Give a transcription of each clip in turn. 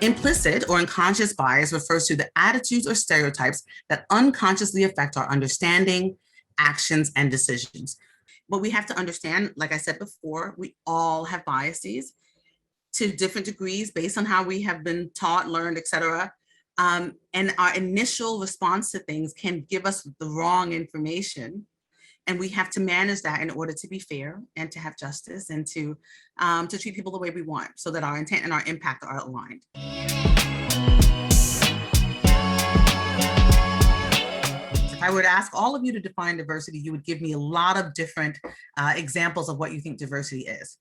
Implicit or unconscious bias refers to the attitudes or stereotypes that unconsciously affect our understanding, actions, and decisions. But we have to understand, like I said before, we all have biases to different degrees based on how we have been taught, learned, etc. And our initial response to things can give us the wrong information. And we have to manage that in order to be fair and to have justice and to treat people the way we want so that our intent and our impact are aligned. If I were to ask all of you to define diversity, you would give me a lot of different examples of what you think diversity is.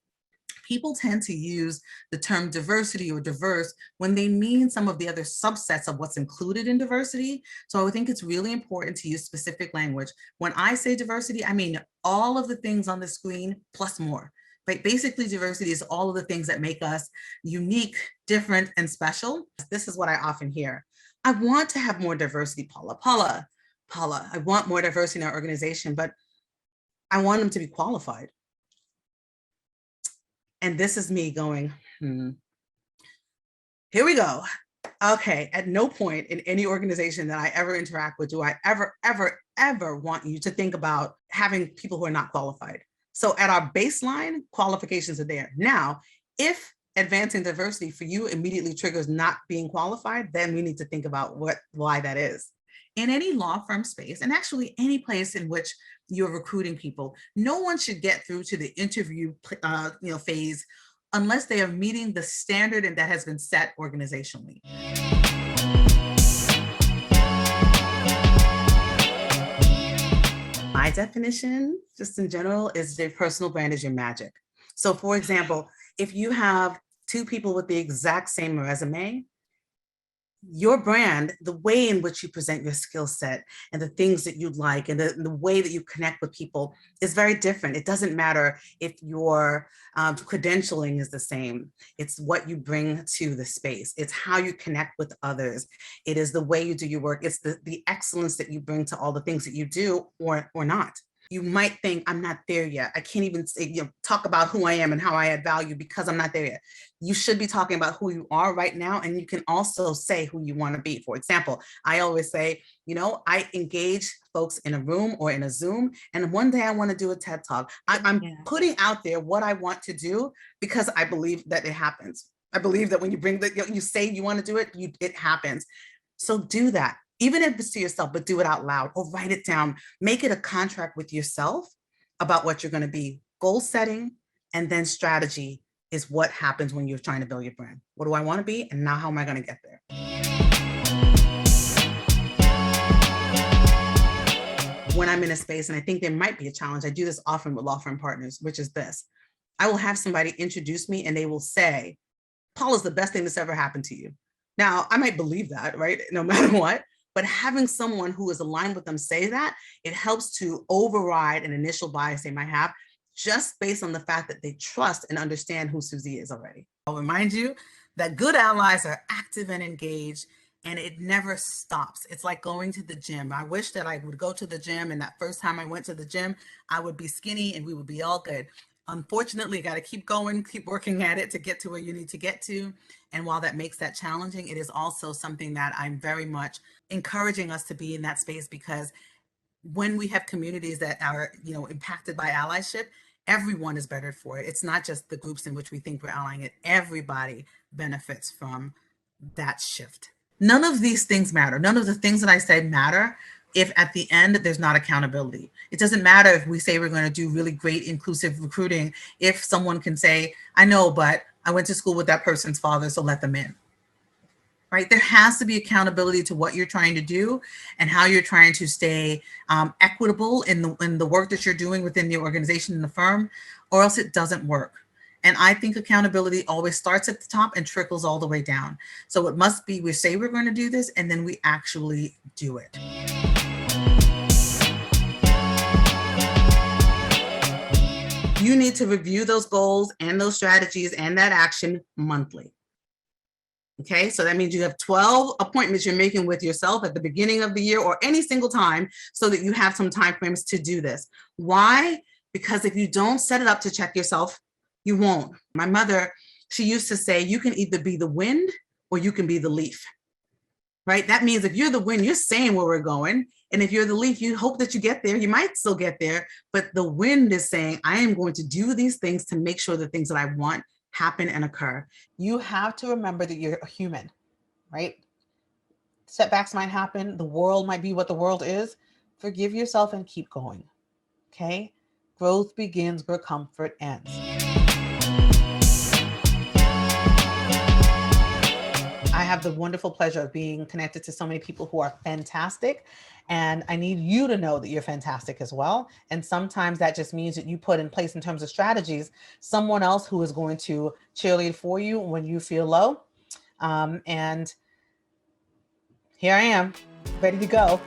People tend to use the term diversity or diverse when they mean some of the other subsets of what's included in diversity. So I think it's really important to use specific language. When I say diversity, I mean all of the things on the screen plus more. But basically, diversity is all of the things that make us unique, different, and special. This is what I often hear. I want to have more diversity, Paula, I want more diversity in our organization, but I want them to be qualified. And this is me going, Here we go. Okay, at no point in any organization that I ever interact with do I ever want you to think about having people who are not qualified. So at our baseline, qualifications are there. Now, if advancing diversity for you immediately triggers not being qualified, then we need to think about why that is. In any law firm space, and actually any place in which you're recruiting people, no one should get through to the interview phase unless they are meeting the standard and that has been set organizationally. My definition, just in general, is their personal brand is your magic. So for example, if you have two people with the exact same resume, your brand, the way in which you present your skill set and the things that you like and the way that you connect with people is very different. It doesn't matter if your credentialing is the same. It's what you bring to the space. It's how you connect with others. It is the way you do your work. It's the excellence that you bring to all the things that you do or not. You might think, I'm not there yet. I can't even say, talk about who I am and how I add value because I'm not there yet. You should be talking about who you are right now, and you can also say who you want to be. For example, I always say, I engage folks in a room or in a Zoom, and one day I want to do a TED Talk. I'm putting out there what I want to do because I believe that it happens. I believe that when you bring you say you want to do it, it happens. So do that. Even if it's to yourself, but do it out loud or write it down. Make it a contract with yourself about what you're going to be. Goal setting and then strategy is what happens when you're trying to build your brand. What do I want to be? And now how am I going to get there? When I'm in a space, and I think there might be a challenge, I do this often with law firm partners, which is this. I will have somebody introduce me and they will say, Paula's the best thing that's ever happened to you. Now, I might believe that, right? No matter what. But having someone who is aligned with them say that, it helps to override an initial bias they might have just based on the fact that they trust and understand who Susie is already. I'll remind you that good allies are active and engaged, and it never stops. It's like going to the gym. I wish that I would go to the gym, and that first time I went to the gym, I would be skinny and we would be all good. Unfortunately, you got to keep going, keep working at it to get to where you need to get to. And while that makes that challenging, it is also something that I'm very much encouraging us to be in that space, because when we have communities that are, impacted by allyship, everyone is better for it. It's not just the groups in which we think we're allying it. Everybody benefits from that shift. None of these things matter. None of the things that I said matter if at the end there's not accountability. It doesn't matter if we say we're going to do really great inclusive recruiting if someone can say, I know, but I went to school with that person's father, so let them in. Right? There has to be accountability to what you're trying to do and how you're trying to stay equitable in the work that you're doing within the organization and the firm, or else it doesn't work. And I think accountability always starts at the top and trickles all the way down. So it must be, we say we're going to do this, and then we actually do it. You need to review those goals and those strategies and that action monthly. Okay, so that means you have 12 appointments you're making with yourself at the beginning of the year or any single time so that you have some time frames to do this. Why? Because if you don't set it up to check yourself, you won't. My mother, she used to say, you can either be the wind or you can be the leaf, right? That means if you're the wind, you're saying where we're going. And if you're the leaf, you hope that you get there. You might still get there, but the wind is saying, I am going to do these things to make sure the things that I want happen and occur. You have to remember that you're a human, right? Setbacks might happen. The world might be what the world is. Forgive yourself and keep going, okay? Growth begins where comfort ends. I have the wonderful pleasure of being connected to so many people who are fantastic. And I need you to know that you're fantastic as well. And sometimes that just means that you put in place, in terms of strategies, someone else who is going to cheerlead for you when you feel low. And here I am, ready to go.